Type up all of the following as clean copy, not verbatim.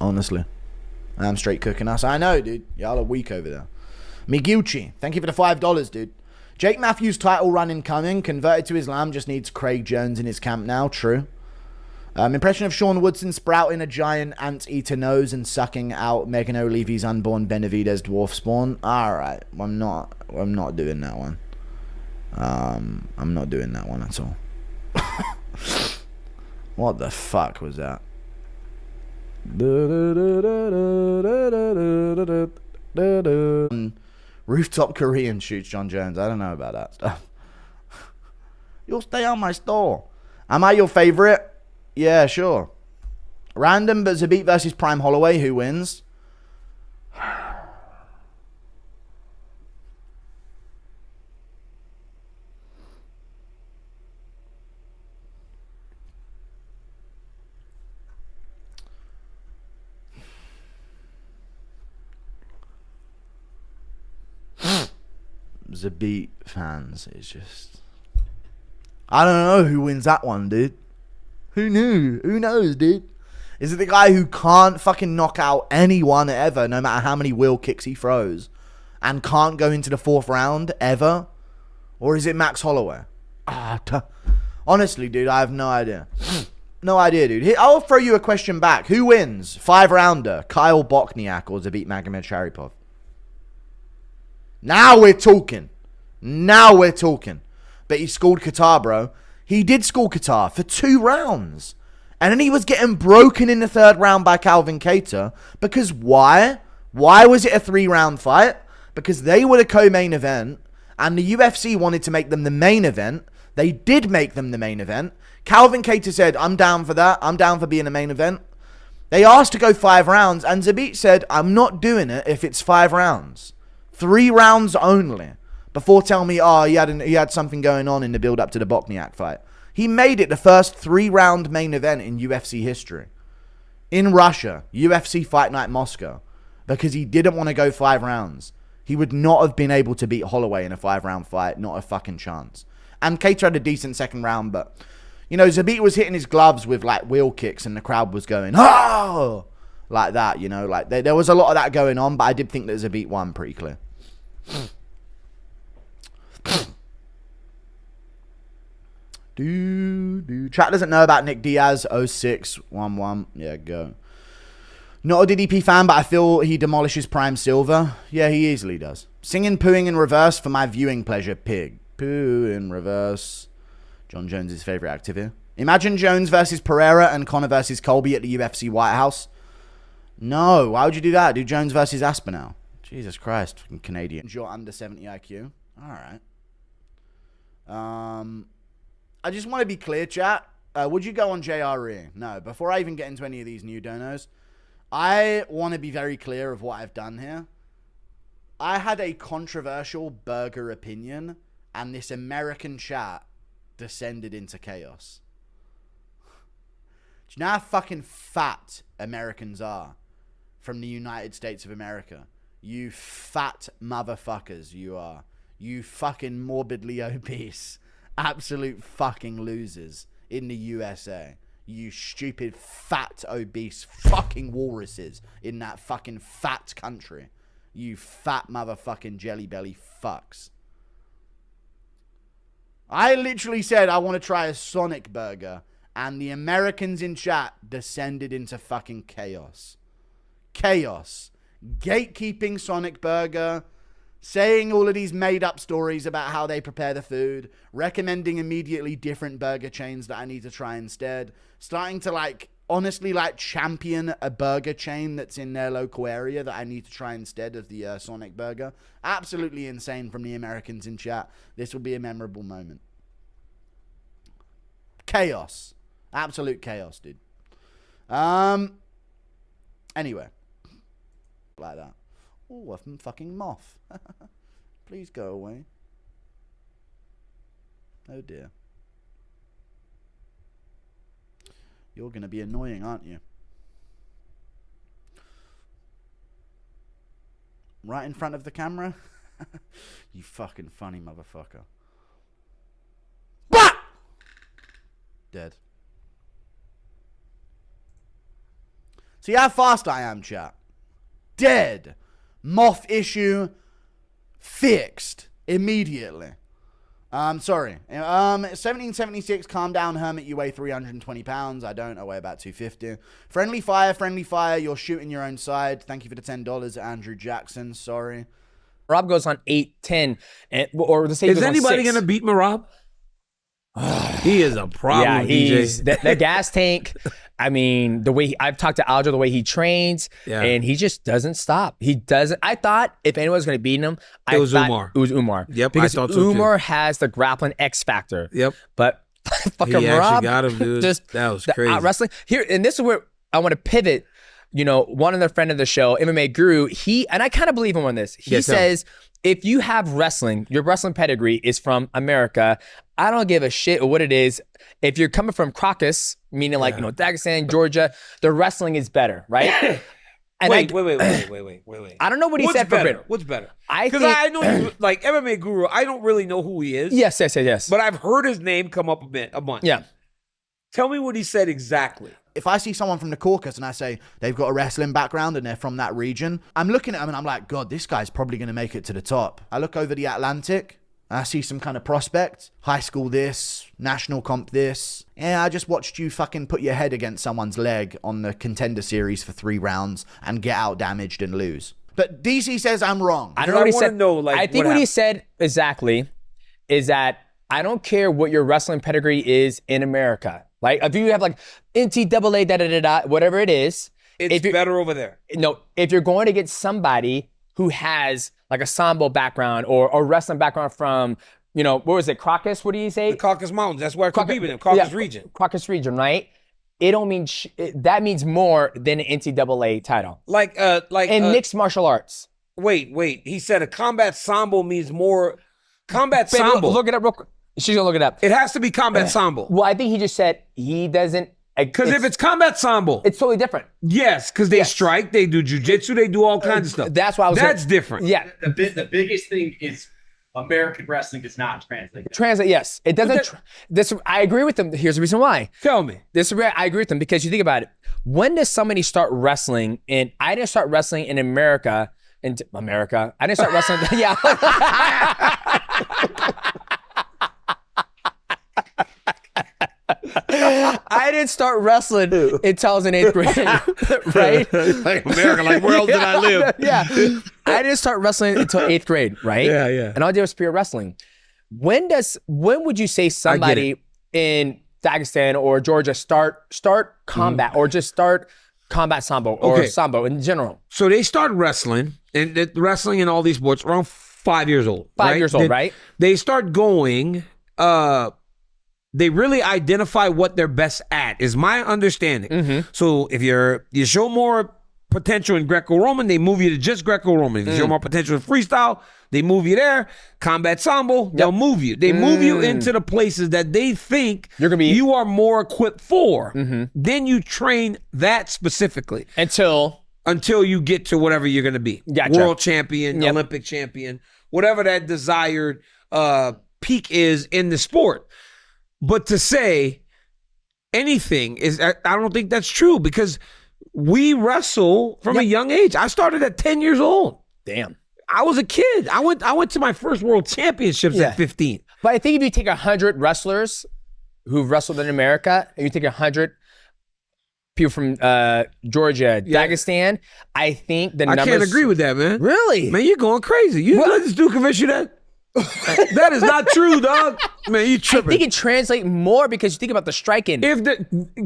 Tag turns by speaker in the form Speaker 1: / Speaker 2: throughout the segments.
Speaker 1: Honestly. I'm straight cooking us. I know, dude. Y'all are weak over there. Miguchi, thank you for the $5, dude. Jake Matthews title run incoming. Converted to Islam. Just needs Craig Jones in his camp now. True. Impression of Sean Woodson sprouting a giant anteater nose and sucking out Megan O'Leary's unborn Benavidez dwarf spawn. Alright. I'm not doing that one. I'm not doing that one at all. What the fuck was that? Rooftop Korean shoots John Jones. I don't know about that stuff. You'll stay on my store. Am I your favorite? Yeah, sure. Random, but Zabit versus Prime Holloway. Who wins? Zabit fans, it's just... I don't know who wins that one, dude. Who knew? Who knows, dude? Is it the guy who can't fucking knock out anyone ever, no matter how many wheel kicks he throws, and can't go into the 4th round ever? Or is it Max Holloway? Honestly, dude, I have no idea. No idea, dude. Here, I'll throw you a question back. Who wins? 5-rounder, Kyle Bochniak or Zabit Magomedsharipov? Now we're talking. Now we're talking. But he schooled Qatar, bro. He did school Qatar for 2 rounds. And then he was getting broken in the 3rd round by Calvin Kattar. Because why? Why was it a 3-round fight? Because they were the co-main event. And the UFC wanted to make them the main event. They did make them the main event. Calvin Kattar said, I'm down for that. I'm down for being the main event. They asked to go 5 rounds. And Zabit said, I'm not doing it if it's 5 rounds. 3 rounds only. Before telling me, oh, he had something going on in the build-up to the Bochniak fight. He made it the first 3-round main event in UFC history. In Russia, UFC Fight Night Moscow. Because he didn't want to go 5 rounds. He would not have been able to beat Holloway in a 5-round fight. Not a fucking chance. And Kattar had a decent 2nd round, but... You know, Zabit was hitting his gloves with, like, wheel kicks and the crowd was going, oh! Like that, you know. Like, there was a lot of that going on, but I did think that Zabit won pretty clear. Chat doesn't know about Nick Diaz 0611. Yeah, go. Not a DDP fan, but I feel he demolishes Prime Silver. Yeah, he easily does. Singing pooing in reverse for my viewing pleasure. Pig. Poo in reverse. John Jones' favorite activity. Imagine Jones versus Pereira and Conor versus Colby at the UFC White House. No, why would you do that? Do Jones versus Aspinall. Jesus Christ, fucking Canadian. You're under 70 IQ. All right. I just want to be clear, chat. Would you go on JRE? No. Before I even get into any of these new donos, I want to be very clear of what I've done here. I had a controversial burger opinion, and this American chat descended into chaos. Do you know how fucking fat Americans are from the United States of America? You fat motherfuckers, you are. You fucking morbidly obese, absolute fucking losers in the USA. You stupid, fat, obese fucking walruses in that fucking fat country. You fat motherfucking jelly belly fucks. I literally said I want to try a Sonic burger, and the Americans in chat descended into fucking chaos. Chaos. Gatekeeping Sonic burger, saying all of these made-up stories about how they prepare the food, recommending immediately different burger chains that I need to try instead, starting to, like, honestly, like, champion a burger chain that's in their local area that I need to try instead of the Sonic burger. Absolutely insane from the Americans in chat. This will be a memorable moment. Chaos. Absolute chaos, dude. Anyway. Like that. Oh, a fucking moth. Please go away. Oh dear. You're going to be annoying, aren't you? Right in front of the camera? You fucking funny motherfucker. Bah! Dead. See how fast I am, chat. Dead. Moth issue fixed immediately. Sorry. 1776, calm down, hermit. You weigh 320 pounds. I don't. I weigh about 250. Friendly fire. You're shooting your own side. Thank you for the $10, Andrew Jackson. Sorry.
Speaker 2: Rob goes on 8-10, or the same.
Speaker 3: Is anybody gonna beat Marab? He is a problem.
Speaker 2: Yeah, he's
Speaker 3: DJ.
Speaker 2: the gas tank. I mean, the way I've talked to Aljo, the way he trains, and he just doesn't stop. He doesn't. I thought if anyone was going to beat him,
Speaker 3: it was Umar.
Speaker 2: It was Umar.
Speaker 3: Yep,
Speaker 2: because
Speaker 3: I thought so
Speaker 2: Umar
Speaker 3: too.
Speaker 2: has the grappling X factor.
Speaker 3: Yep,
Speaker 2: but fucking
Speaker 3: he
Speaker 2: Rob
Speaker 3: actually got him, dude. That was crazy.
Speaker 2: Wrestling here, and this is where I want to pivot. You know, one of the friend of the show, MMA Guru, and I kind of believe him on this. He says, if you have wrestling, your wrestling pedigree is from America. I don't give a shit what it is. If you're coming from Caucasus, meaning like, Dagestan, Georgia, the wrestling is better, right? And
Speaker 3: wait.
Speaker 2: I don't know what he said for Britain.
Speaker 3: What's better?
Speaker 2: Because
Speaker 3: I know, like MMA Guru, I don't really know who he is.
Speaker 2: Yes.
Speaker 3: But I've heard his name come up a bunch.
Speaker 2: Yeah.
Speaker 3: Tell me what he said exactly.
Speaker 1: If I see someone from the Caucasus and I say they've got a wrestling background and they're from that region, I'm looking at them and I'm like, God, this guy's probably going to make it to the top. I look over the Atlantic and I see some kind of prospect. High school this, national comp this. Yeah, I just watched you fucking put your head against someone's leg on the contender series for 3 rounds and get out damaged and lose. But DC says I'm wrong.
Speaker 2: I don't know what he said.
Speaker 3: I
Speaker 2: think what he said exactly is that I don't care what your wrestling pedigree is in America. Like, if you have like NCAA, whatever it is.
Speaker 3: It's better over there.
Speaker 2: No, if you're going to get somebody who has like a sambo background or a wrestling background from, what was it, Caucasus? What do you say?
Speaker 3: The Caucasus Mountains. That's where I could be with him. Caucasus region.
Speaker 2: Caucasus region, right? It don't mean, that means more than an NCAA title.
Speaker 3: Like
Speaker 2: mixed martial arts.
Speaker 3: Wait. He said a combat sambo means more. Combat sambo.
Speaker 2: Look it up real quick. She's gonna look it up.
Speaker 3: It has to be combat sambo.
Speaker 2: Well, I think he just said he doesn't.
Speaker 3: Because if it's combat sambo,
Speaker 2: it's totally different.
Speaker 3: Yes, because they strike, they do jujitsu, they do all kinds of stuff.
Speaker 2: That's why I was.
Speaker 3: That's different.
Speaker 2: Yeah.
Speaker 4: The biggest thing is American wrestling does not translate.
Speaker 2: Translate, yes, it doesn't. I agree with them. Here's the reason why.
Speaker 3: Tell me.
Speaker 2: This is where I agree with them because you think about it. When does somebody start wrestling? And I didn't start wrestling in America. I didn't start wrestling. Yeah. I didn't start wrestling until I was in 8th grade, right?
Speaker 3: Like America, like where else did I live?
Speaker 2: Yeah. I didn't start wrestling until 8th grade, right?
Speaker 3: Yeah.
Speaker 2: And all I did was spear wrestling. When would you say somebody in Dagestan or Georgia start combat or just start combat sambo or sambo in general?
Speaker 3: So they start wrestling, and wrestling in all these sports around 5 years old.
Speaker 2: 5 years old, right?
Speaker 3: They start going, they really identify what they're best at, is my understanding.
Speaker 2: Mm-hmm.
Speaker 3: So if you show more potential in Greco-Roman, they move you to just Greco-Roman. If you show more potential in freestyle, they move you there. Combat sambo, they'll move you. They move you into the places that they think you are more equipped for.
Speaker 2: Mm-hmm.
Speaker 3: Then you train that specifically.
Speaker 2: Until
Speaker 3: you get to whatever you're going to be.
Speaker 2: Gotcha.
Speaker 3: World champion, Olympic champion, whatever that desired peak is in the sport. But to say anything I don't think that's true, because we wrestle from a young age. I started at 10 years old.
Speaker 2: Damn.
Speaker 3: I was a kid. I went to my first world championships at 15.
Speaker 2: But I think if you take 100 wrestlers who've wrestled in America, and you take 100 people from Georgia, Dagestan, I think the numbers...
Speaker 3: I can't agree with that, man.
Speaker 2: Really?
Speaker 3: Man, you're going crazy. You let this dude convince you that? That is not true, dog. Man, you tripping.
Speaker 2: I think it translates more because you think about the striking.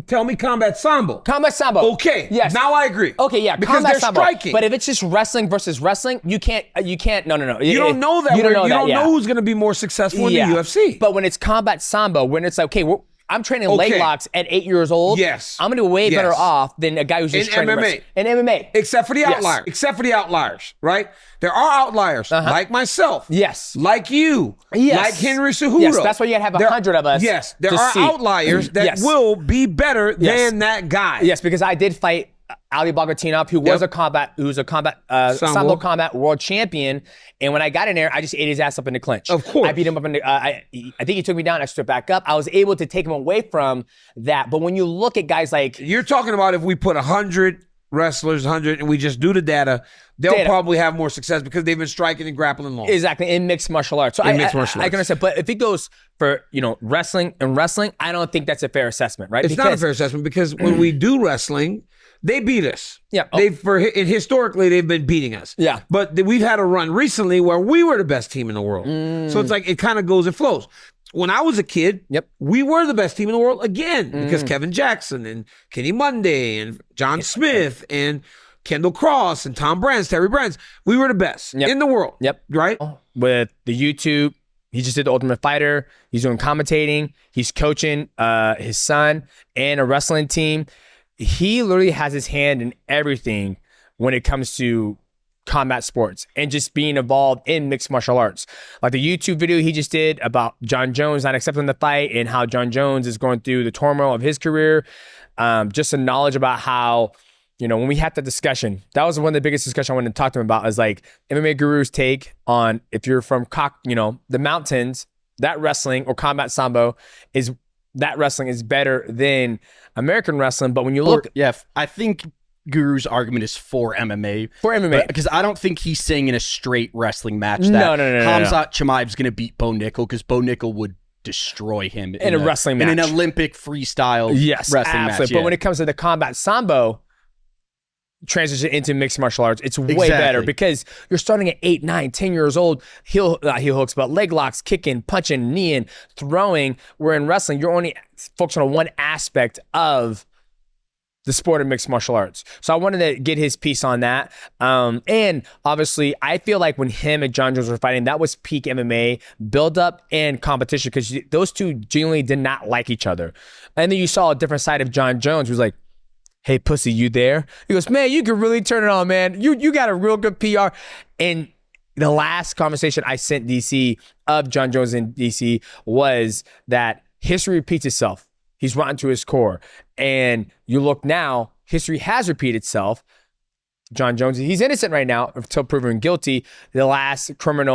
Speaker 3: Tell me combat sambo.
Speaker 2: Combat sambo.
Speaker 3: Okay.
Speaker 2: Yes.
Speaker 3: Now I agree.
Speaker 2: Okay, yeah.
Speaker 3: Because
Speaker 2: combat
Speaker 3: they're
Speaker 2: sambo.
Speaker 3: striking.
Speaker 2: But if it's just wrestling versus wrestling, you can't. No.
Speaker 3: You don't know that. You don't know who's going to be more successful in the UFC.
Speaker 2: But when it's combat sambo, when it's like, okay, I'm training leg locks at 8 years old.
Speaker 3: Yes.
Speaker 2: I'm going to be way better off than a guy who's just training
Speaker 3: MMA.
Speaker 2: In MMA.
Speaker 3: Except for the outliers. Except for the outliers, right? There are outliers, like myself.
Speaker 2: Yes.
Speaker 3: Like you.
Speaker 2: Yes.
Speaker 3: Like Henry Cejudo.
Speaker 2: Yes, that's why you got to have 100 of us.
Speaker 3: Yes. There are outliers that will be better than that guy.
Speaker 2: Yes, because I did fight Ali Bogatinov, who was a combat sambo combat world champion, and when I got in there, I just ate his ass up in the clinch.
Speaker 3: Of course,
Speaker 2: I beat him up in the. I think he took me down. I stood back up. I was able to take him away from that. But when you look at guys like
Speaker 3: you're talking about, if we put 100 wrestlers, 100, and we just do the data, they'll probably have more success because they've been striking and grappling long.
Speaker 2: Exactly, in mixed martial arts. So I can understand. But if it goes for, wrestling, I don't think that's a fair assessment, right?
Speaker 3: It's not a fair assessment because when we do wrestling, they beat us.
Speaker 2: Yeah.
Speaker 3: Historically, they've been beating us.
Speaker 2: Yeah.
Speaker 3: But we've had a run recently where we were the best team in the world. So it's like it kind of goes and flows. When I was a kid, we were the best team in the world again because Kevin Jackson and Kenny Monday and John Smith and Kendall Cross and Tom Brands, Terry Brands, we were the best in the world. Right?
Speaker 2: With the YouTube, he just did The Ultimate Fighter. He's doing commentating. He's coaching his son and a wrestling team. He literally has his hand in everything when it comes to combat sports and just being involved in mixed martial arts. Like the YouTube video he just did about John Jones not accepting the fight and how John Jones is going through the turmoil of his career. Just some knowledge about how, when we had that discussion, that was one of the biggest discussions I wanted to talk to him about, is like MMA Guru's take on, if you're from the mountains, that wrestling or combat sambo that wrestling is better than American wrestling. But when you look...
Speaker 5: I think Guru's argument is for MMA.
Speaker 2: For MMA.
Speaker 5: Because I don't think he's saying in a straight wrestling match that Khamzat Chimaev's going to beat Bo Nickel, because Bo Nickel would destroy him
Speaker 2: in a wrestling match.
Speaker 5: In an Olympic freestyle wrestling match.
Speaker 2: But when it comes to the combat sambo transition into mixed martial arts, it's way better because you're starting at 8, 9, 10 years old, heel hooks, but leg locks, kicking, punching, kneeing, throwing. Where in wrestling, you're only focused on one aspect of the sport of mixed martial arts. So I wanted to get his piece on that. And obviously, I feel like when him and John Jones were fighting, that was peak MMA build-up and competition, because those two genuinely did not like each other. And then you saw a different side of John Jones, who's like, "Hey, pussy, you there?" He goes, "Man, you can really turn it on, man. You got a real good PR." And the last conversation I sent DC of John Jones in DC was that history repeats itself. He's rotten to his core. And you look now, history has repeated itself. John Jones, he's innocent right now until proven guilty. The last criminal